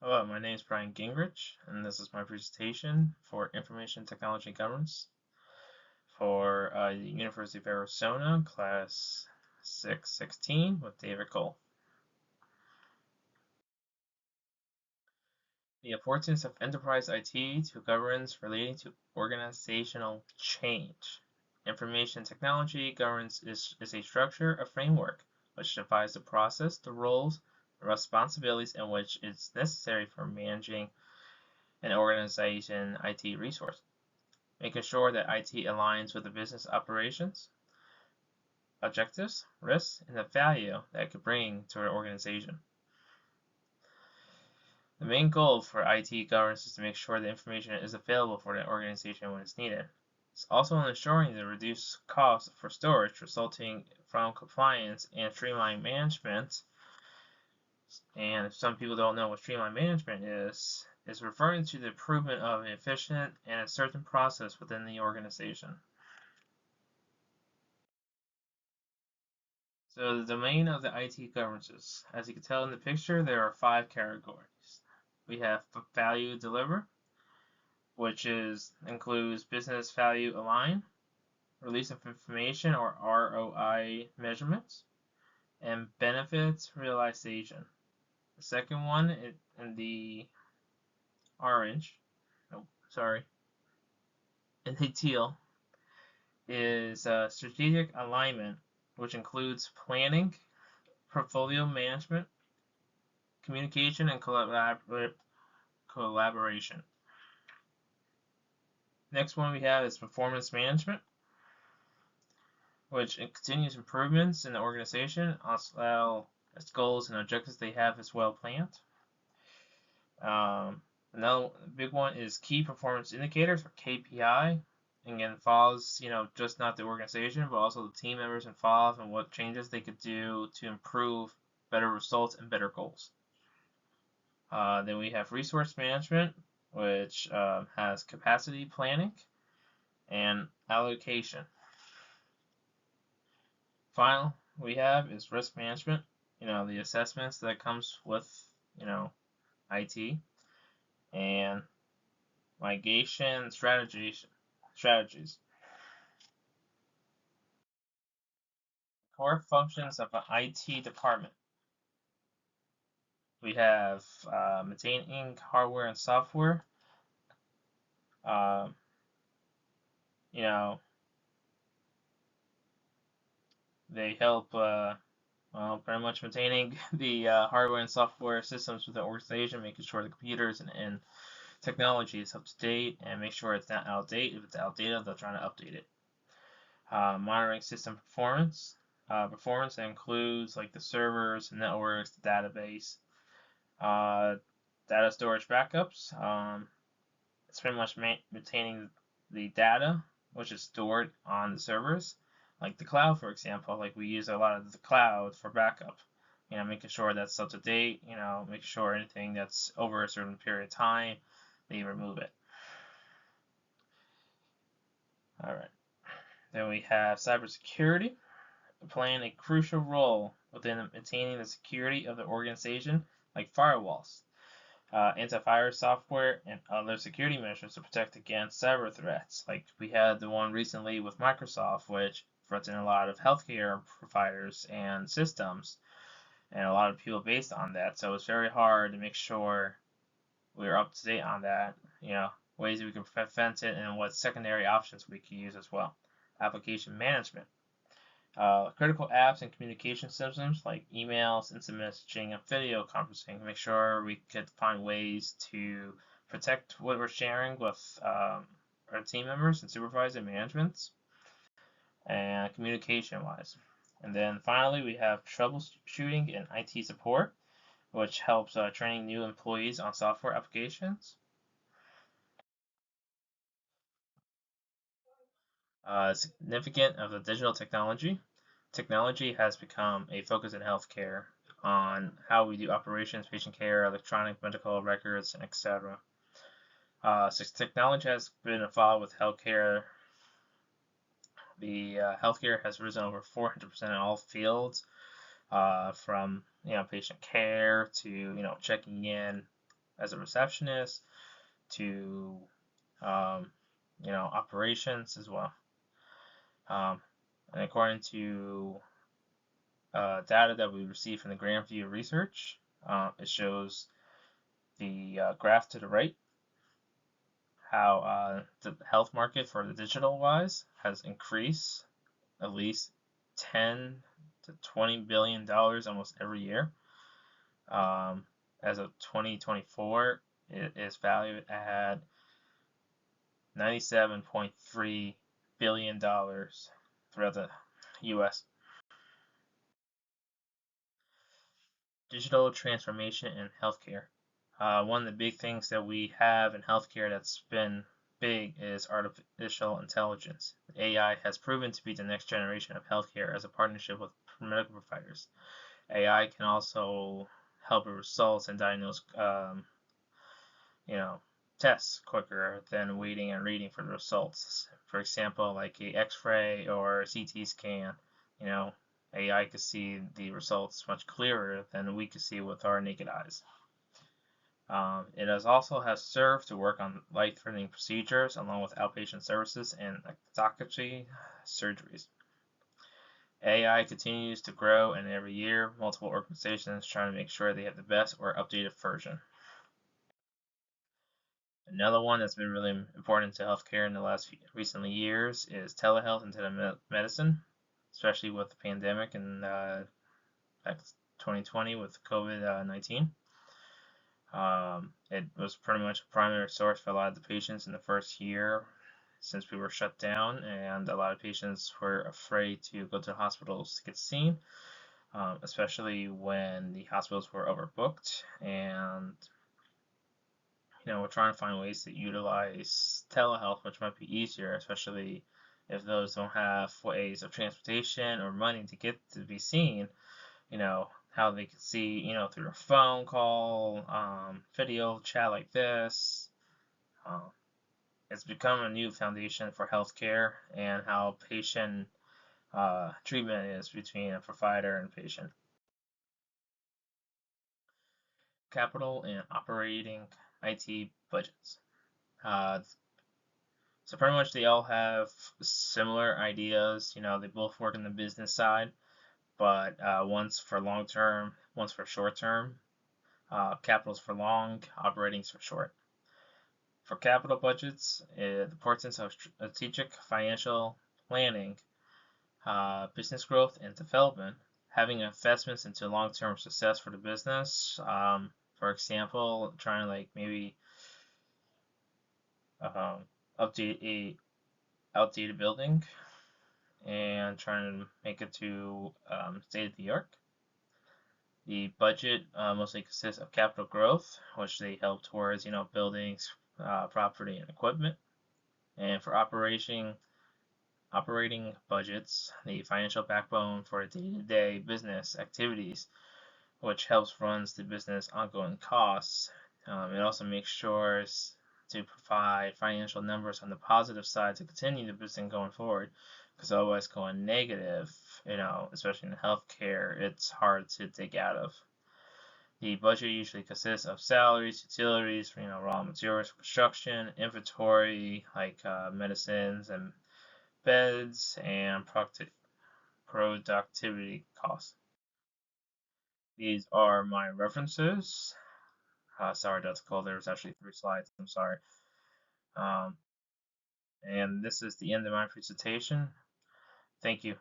Hello, my name is Brian Gingrich, and this is my presentation for Information Technology Governance for the University of Arizona, Class 616 with David Cole. The importance of enterprise IT to governance relating to organizational change. Information technology governance is a structure, a framework, which defines the process, the roles, the responsibilities, and which is necessary for managing an organization IT resource, making sure that IT aligns with the business operations, objectives, risks, and the value that it could bring to an organization. The main goal for IT governance is to make sure the information is available for the organization when it's needed. It's also ensuring the reduced cost for storage resulting from compliance and streamlined management. And if some people don't know what streamlined management is referring to the improvement of an efficient and a certain process within the organization. So the domain of the IT governance, as you can tell in the picture, there are 5 categories. We have value deliver, which includes business value align, release of information or ROI measurements, and benefits realization. The second one in the orange, oh sorry, in the teal is strategic alignment, which includes planning, portfolio management, communication, and collaboration. Next one we have is performance management, which continuous improvements in the organization as well as goals and objectives they have as well planned. Another big one is key performance indicators or KPI. Again, involves just not the organization but also the team members involved and what changes they could do to improve better results and better goals. Then we have resource management, which has capacity planning and allocation. Final we have is risk management, the assessments that comes with, IT and migration strategies. Core functions of an IT department. We have maintaining hardware and software. Uh, you know, they help pretty much maintaining the hardware and software systems within the organization, making sure the computers and technology is up to date, and make sure it's not outdated. If it's outdated, they're trying to update it. Monitoring system performance. Performance that includes like the servers, networks, the database, data storage backups. It's pretty much maintaining the data which is stored on the servers, like the cloud, for example. Like we use a lot of the cloud for backup. Making sure that's up to date. Making sure anything that's over a certain period of time, they remove it. All right. Then we have cybersecurity, playing a crucial role within maintaining the security of the organization, like firewalls, antivirus software, and other security measures to protect against cyber threats. Like we had the one recently with Microsoft, which threatened a lot of healthcare providers and systems, and a lot of people based on that. So it's very hard to make sure we're up to date on that. Ways we can prevent it and what secondary options we can use as well. Application management. Critical apps and communication systems like emails, instant messaging, and video conferencing. Make sure we could find ways to protect what we're sharing with our team members and supervisor managements and communication wise. And then finally, we have troubleshooting and IT support, which helps training new employees on software applications. Significant of the digital technology. Technology has become a focus in healthcare on how we do operations, patient care, electronic medical records, etc. Since technology has been involved with healthcare, the healthcare has risen over 400% in all fields, from patient care to checking in as a receptionist to operations as well. Um, and according to data that we received from the Grandview research, it shows the graph to the right how the health market for the digital wise has increased at least 10 to 20 billion dollars almost every year. Um, as of 2024, it is valued at 97.3 billion dollars throughout the U.S. Digital transformation in healthcare. One of the big things that we have in healthcare that's been big is artificial intelligence. AI has proven to be the next generation of healthcare as a partnership with medical providers. AI can also help with results and diagnose, you know, tests quicker than waiting and reading for the results. For example, like a X-ray or a CT scan, you know, AI could see the results much clearer than we could see with our naked eyes. It has served to work on life-threatening procedures along with outpatient services and endoscopy surgeries. AI continues to grow, and every year, multiple organizations trying to make sure they have the best or updated version. Another one that's been really important to healthcare in the last recent years is telehealth and telemedicine, especially with the pandemic in 2020 with COVID-19. It was pretty much a primary source for a lot of the patients in the first year since we were shut down, and a lot of patients were afraid to go to the hospitals to get seen, especially when the hospitals were overbooked. And we're trying to find ways to utilize telehealth, which might be easier, especially if those don't have ways of transportation or money to get to be seen. How they can see, through a phone call, video chat like this. Um, it's become a new foundation for healthcare and how patient treatment is between a provider and patient. Capital and operating IT budgets. So pretty much they all have similar ideas. They both work in the business side, but one's for long term, one's for short term. Capital's for long, operating's for short. For capital budgets, the importance of strategic financial planning, business growth and development, having investments into long-term success for the business. For example, trying to like maybe update a outdated building and trying to make it to state of the art. The budget mostly consists of capital growth, which they help towards buildings, property, and equipment. And for operating budgets, the financial backbone for day-to-day business activities, which helps runs the business ongoing costs. It also makes sure to provide financial numbers on the positive side to continue the business going forward, because otherwise going negative, especially in healthcare, it's hard to dig out of. The budget usually consists of salaries, utilities, raw materials for construction, inventory like medicines and beds, and productivity costs. These are my references. Sorry, that's cool. There's actually 3 slides. I'm sorry. Um, and this is the end of my presentation. Thank you.